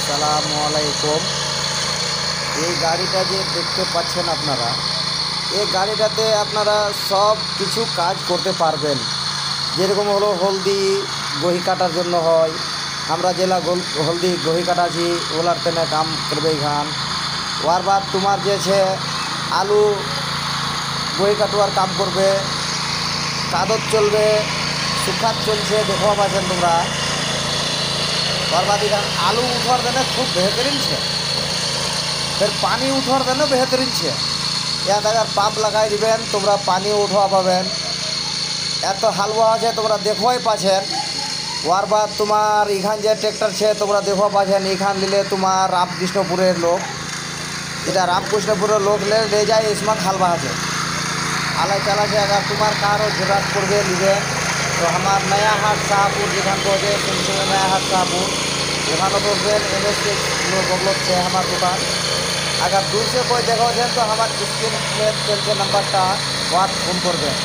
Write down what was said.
আসসালামু আলাইকুম। এই গাড়িটা যে দেখতে পাচ্ছেন আপনারা, এই গাড়িটাতে আপনারা সব কিছু কাজ করতে পারবেন। যেরকম হলো হলদি গহি কাটার জন্য হয়, আমরা জেলা হলদি গহি কাটাছি ওলার তেনে কাম করবে এখান। ওয়ার বাদ তোমার যে છે আলু গহি কাটুয়ার কাম করবে, কাদত চলবে, শুকাত চলছে, দেখবা পাচ্ছেন তোমরা। ওর बाद এখান আলু উঠার দেনে খুব बेहतरीन છે। फिर पानी उठवार देने बेहतरीन है। याद अगर पाम्प लगाई दिबेन তোমরা পানি উঠवा पाबेन। এত হালুয়া আছে তোমরা দেখবাই পাচ্ছেন। ওয়ার বাদ তোমার এখান যে ট্র্যাক্টর છે তোমরা দেখবা পাচ্ছেন। এখান নিলে তোমার রামকৃষ্ণপুরের লোক, এটা রামকৃষ্ণপুরের लोग ले जाए इसमें हालवा है आला चला से। अगर तुम्हार कारो जरूरत पड़े लीबे तो हमार नया हाट शाहपुर जेखान को नया हाट शाहपुर ওখানে বসবেন। এমএসকে বগলত से हमार दुकान। अगर दूर से कोई देखो तो हमारे स्क्रीन में चलते नंबर वहाँ फोन कर दें।